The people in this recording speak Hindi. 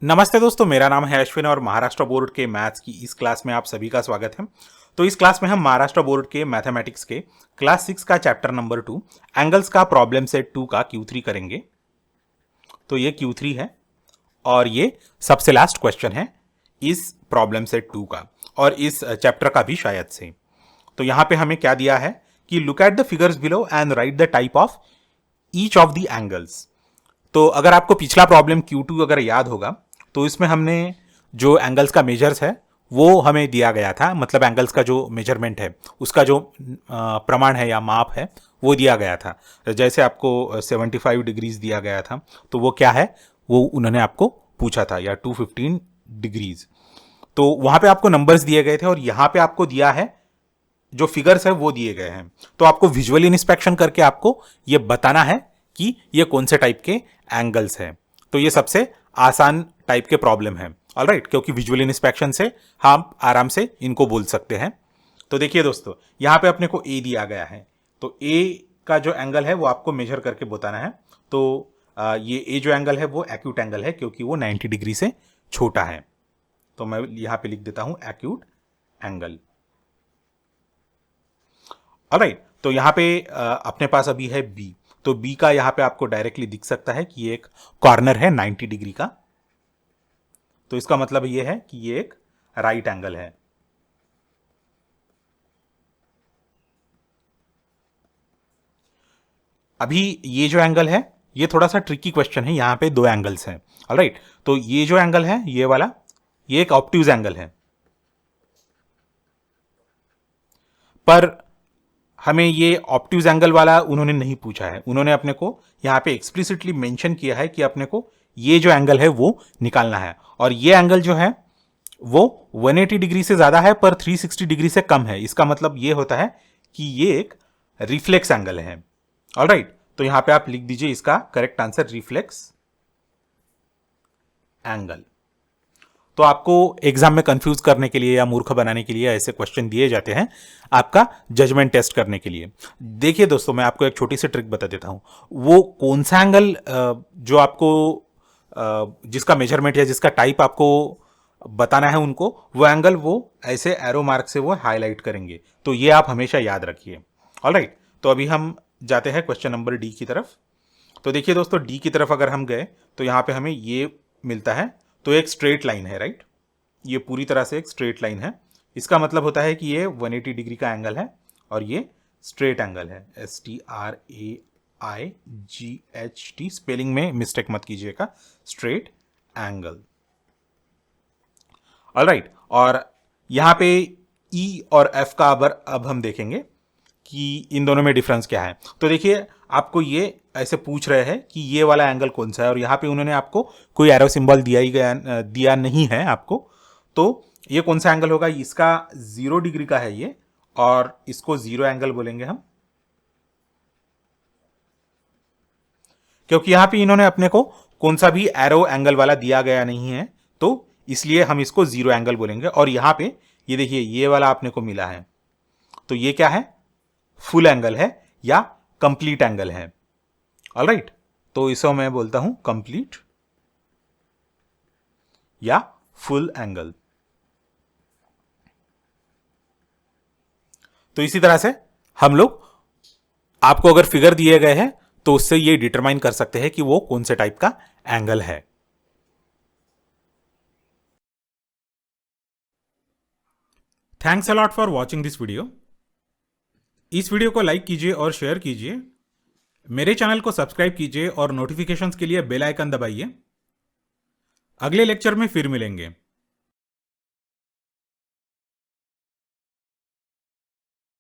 नमस्ते दोस्तों, मेरा नाम है अश्विन और महाराष्ट्र बोर्ड के मैथ्स की इस क्लास में आप सभी का स्वागत है। तो इस क्लास में हम महाराष्ट्र बोर्ड के मैथमेटिक्स के क्लास 6 का चैप्टर नंबर 2 एंगल्स का प्रॉब्लम सेट 2 का Q3 करेंगे। तो ये Q3 है और ये सबसे लास्ट क्वेश्चन है इस प्रॉब्लम सेट 2 का और इस चैप्टर का भी शायद से। तो यहाँ पे हमें क्या दिया है कि look at the figures below and right the type of each of the angles. तो अगर आपको पिछला प्रॉब्लम Q2 अगर याद होगा तो इसमें हमने जो एंगल्स का मेजर्स है वो हमें दिया गया था, मतलब एंगल्स का जो मेजरमेंट है उसका जो प्रमाण है या माप है वो दिया गया था। जैसे आपको 75 डिग्रीज दिया गया था तो वो क्या है वो उन्होंने आपको पूछा था, या 215 डिग्रीज। तो वहाँ पे आपको नंबर्स दिए गए थे और यहाँ पे आपको दिया है जो फिगर्स है वो दिए गए हैं। तो आपको विजुअल इंस्पेक्शन करके आपको ये बताना है कि ये कौन से टाइप के एंगल्स हैं। तो ये सबसे आसान टाइप के प्रॉब्लम है, ऑलराइट, क्योंकि विजुअल इंस्पेक्शन से हम आराम से इनको बोल सकते हैं। तो देखिए दोस्तों, यहाँ पे अपने को ए दिया गया है, तो ए का जो एंगल है वो आपको मेजर करके बताना है। तो ये ए जो एंगल है वो एक्यूट एंगल है क्योंकि वो 90 डिग्री से छोटा है। तो मैं यहाँ पे लिख देता हूँ एक्यूट एंगल, ऑलराइट। तो यहाँ पे अपने पास अभी है बी, तो बी का यहाँ पे आपको डायरेक्टली दिख सकता है कि ये एक कॉर्नर है 90 डिग्री का। तो इसका मतलब ये है कि ये एक राइट एंगल है। अभी ये जो एंगल है ये थोड़ा सा ट्रिकी क्वेश्चन है, यहां पे दो एंगल्स हैं, ऑलराइट। तो ये जो एंगल है ये वाला, ये एक ऑब्ट्यूज एंगल है, पर हमें ये ऑब्ट्यूज एंगल वाला उन्होंने नहीं पूछा है। उन्होंने अपने को यहां पे एक्सप्लिसिटली मेंशन किया है कि अपने को ये जो एंगल है वो निकालना है, और ये एंगल जो है वो 180 डिग्री से ज्यादा है पर 360 डिग्री से कम है। इसका मतलब ये होता है कि ये एक रिफ्लेक्स एंगल है, ऑलराइट। तो यहां पे आप लिख दीजिए इसका करेक्ट आंसर रिफ्लेक्स एंगल। तो आपको एग्जाम में कंफ्यूज करने के लिए या मूर्ख बनाने के लिए ऐसे क्वेश्चन दिए जाते हैं, आपका जजमेंट टेस्ट करने के लिए। देखिए दोस्तों, मैं आपको एक छोटी सी ट्रिक बता देता हूं। वो कौन सा एंगल जो आपको जिसका मेजरमेंट या जिसका टाइप आपको बताना है उनको, वो एंगल वो ऐसे एरो मार्क से वो हाईलाइट करेंगे। तो ये आप हमेशा याद रखिए, ऑलराइट। तो अभी हम जाते हैं क्वेश्चन नंबर डी की तरफ। तो देखिए दोस्तों, डी की तरफ अगर हम गए तो यहां पे हमें ये मिलता है। तो एक स्ट्रेट लाइन है, राइट, ये पूरी तरह से एक स्ट्रेट लाइन है। इसका मतलब होता है कि ये 180 डिग्री का एंगल है और ये स्ट्रेट एंगल है। STRAIGHT, स्पेलिंग में मिस्टेक मत कीजिएगा, स्ट्रेट एंगल, ऑलराइट। और यहां पे E और F का अब हम देखेंगे कि इन दोनों में डिफरेंस क्या है। तो देखिए, आपको ये ऐसे पूछ रहे हैं कि ये वाला एंगल कौन सा है, और यहाँ पे उन्होंने आपको कोई एरो सिंबल दिया नहीं है आपको। तो ये कौन सा एंगल होगा, इसका 0 डिग्री का है ये, और इसको 0 एंगल बोलेंगे हम, क्योंकि यहाँ पे इन्होंने अपने को कौन सा भी एरो एंगल वाला दिया गया नहीं है, तो इसलिए हम इसको 0 एंगल बोलेंगे। और यहाँ पे ये देखिए ये वाला आपने को मिला है, तो ये क्या है, फुल एंगल है या कंप्लीट एंगल है, ऑलराइट। तो इसे मैं बोलता हूं कंप्लीट या फुल एंगल। तो इसी तरह से हम लोग, आपको अगर फिगर दिए गए हैं तो उससे ये डिटरमाइन कर सकते हैं कि वो कौन से टाइप का एंगल है। Thanks a lot for watching this video. इस वीडियो को लाइक कीजिए और शेयर कीजिए। मेरे चैनल को सब्सक्राइब कीजिए और नोटिफिकेशंस के लिए बेल आइकन दबाइए। अगले लेक्चर में फिर मिलेंगे।